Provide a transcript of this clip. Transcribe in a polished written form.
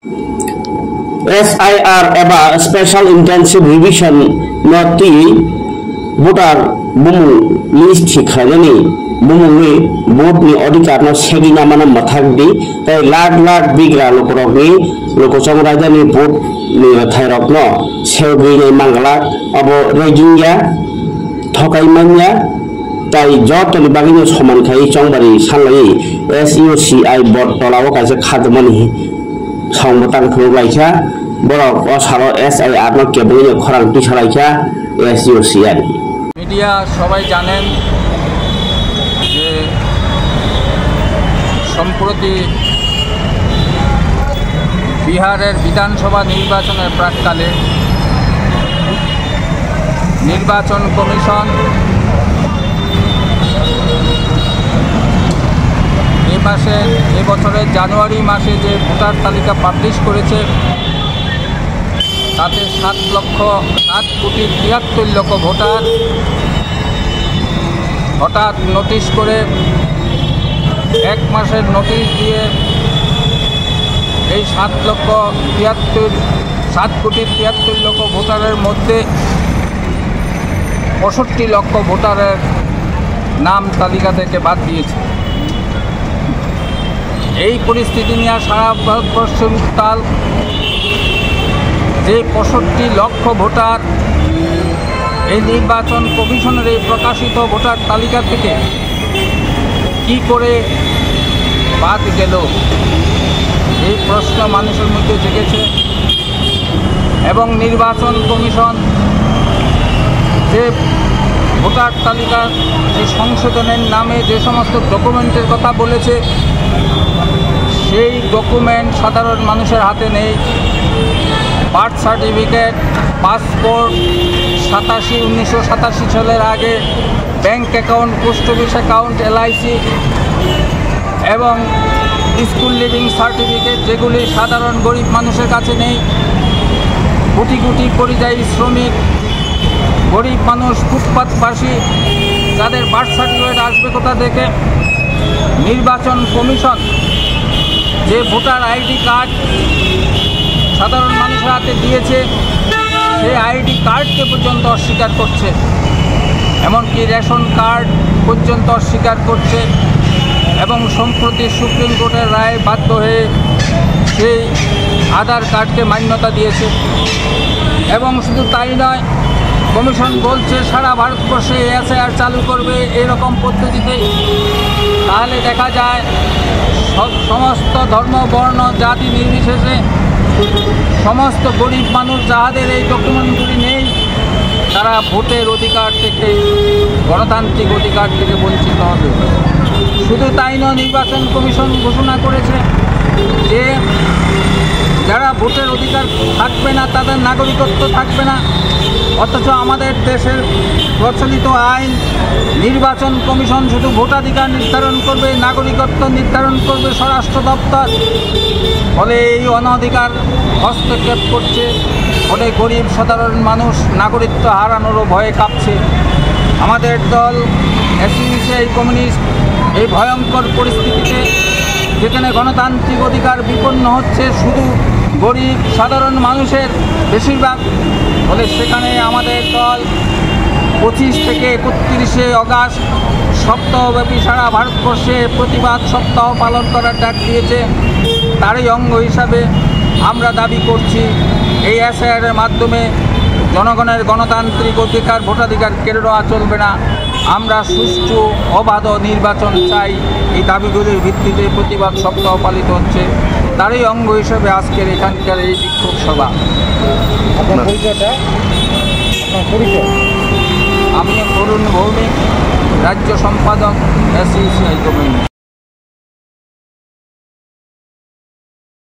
SIR एबा special intensive revision नति voter बुमु list थिखानानै बुमुनि भोटनि अधिकार न सेगिना माना मथागदि तै लाख लाख बिग्रा लोकरगनि लोकसंग राजानि भोट नि थायरक न सेवगैनाय मांगला अब रेजिंया थकाइमान्या ताई जतनि बागिनो समानखाय चंबारि सानलाय SUCI बट तलाव कासे खादमनि सावमतां खौलायखा बरक असारो SIR न केबलिनो खरांथि सालायखा SUCI मीडिया सबाई जानेन जे सम्प्रति बिहारेर विधानसभा निर्वाचनेर प्राक्काले निर्वाचन कमिशन ए बछरेर जानुआरी मासे जे भोटार तालिका पाब्लिश करेছে ताते 7,73,00,000 भोटार हठाৎ नोटिस करे एक मासेर नोटिस दिए 7,73,00,000 भोटारेर मध्य 65 लक्ष भोटारेर नाम तालिका थेके बाद दिएছে। এই পরিস্থিতি নিয়ে সারা ভারতবর্ষে উত্তাল যে 65 লক্ষ ভোটার এই নির্বাচন কমিশনের এই প্রকাশিত ভোটার তালিকা থেকে কি করে বাদ গেল এই প্রশ্ন মানুষের মধ্যে জেগেছে এবং নির্বাচন কমিশন যে ভোটার তালিকা যে সংশোধনের নামে যে সমস্ত ডকুমেন্টের কথা বলেছে সেই ডকুমেন্ট সাধারণ মানুষের হাতে নেই। বার্থ সার্টিফিকেট, পাসপোর্ট 1987 সালের আগে, bank account, post office account, LIC এবং স্কুল লিভিং সার্টিফিকেট যেগুলি সাধারণ গরিব মানুষের কাছে নেই। কোটি কোটি পরিযায়ী শ্রমিক, গরিব মানুষ, ফুটপাতবাসী যাদের বার্থ সার্টিফিকেট আসবে কোথা থেকে? নির্বাচন কমিশন যে ভোটার আইডি কার্ড সাধারণ মানুষের হাতে দিয়েছে সেই আইডি কার্ডকে পর্যন্ত অস্বীকার করছে, এমনকি রেশন কার্ড পর্যন্ত অস্বীকার করছে এবং সম্প্রতি সুপ্রিম কোর্টের রায় বাধ্য হয়ে সেই আধার কার্ডকে মান্যতা দিয়েছে। এবং শুধু তাই নয়, কমিশন বলছে সারা ভারতবর্ষে SIR চালু করবে এরকম পদ্ধতিতে। তাহলে দেখা যায় সমস্ত ধর্ম, বর্ণ, জাতি নির্বিশেষে সমস্ত গরিব মানুষ যাদের এই ডকুমেন্টগুলি নেই তারা ভোটের অধিকার থেকে, গণতান্ত্রিক অধিকার থেকে বঞ্চিত হবে। শুধু তাই নয়, নির্বাচন কমিশন ঘোষণা করেছে যে যারা ভোটের অধিকার থাকবে না তাদের নাগরিকত্ব থাকবে না। অথচ আমাদের দেশের প্রচলিত আইন নির্বাচন কমিশন শুধু ভোটাধিকার নির্ধারণ করবে, নাগরিকত্ব নির্ধারণ করবে স্বরাষ্ট্র দপ্তর। ফলে এই অনধিকার হস্তক্ষেপ করছে, ফলে গরিব সাধারণ মানুষ নাগরিকত্ব হারানোরও ভয়ে কাঁপছে। আমাদের দল SUCI কমিউনিস্ট এই ভয়ঙ্কর পরিস্থিতিতে, যেখানে গণতান্ত্রিক অধিকার বিপন্ন হচ্ছে শুধু গরিব সাধারণ মানুষের বেশিরভাগ, ফলে সেখানে আমাদের দল 25 থেকে 31শে অগাস্ট সপ্তাহব্যাপী সারা ভারতবর্ষে প্রতিবাদ সপ্তাহ পালন করার ডাক দিয়েছে। তারই অঙ্গ হিসাবে আমরা দাবি করছি এই SIR এর মাধ্যমে জনগণের গণতান্ত্রিক অধিকার, ভোটাধিকার কেড়ে নেওয়া চলবে না। আমরা সুষ্ঠু অবাধ নির্বাচন চাই। এই দাবিগুলির ভিত্তিতে প্রতিবাদ সপ্তাহ পালিত হচ্ছে। তারই অঙ্গ হিসেবে আজকের এখানকার এই বিক্ষোভ সভা। আমি তরুণ ভৌমিক, রাজ্য সম্পাদক SUCI কমিউনিটি।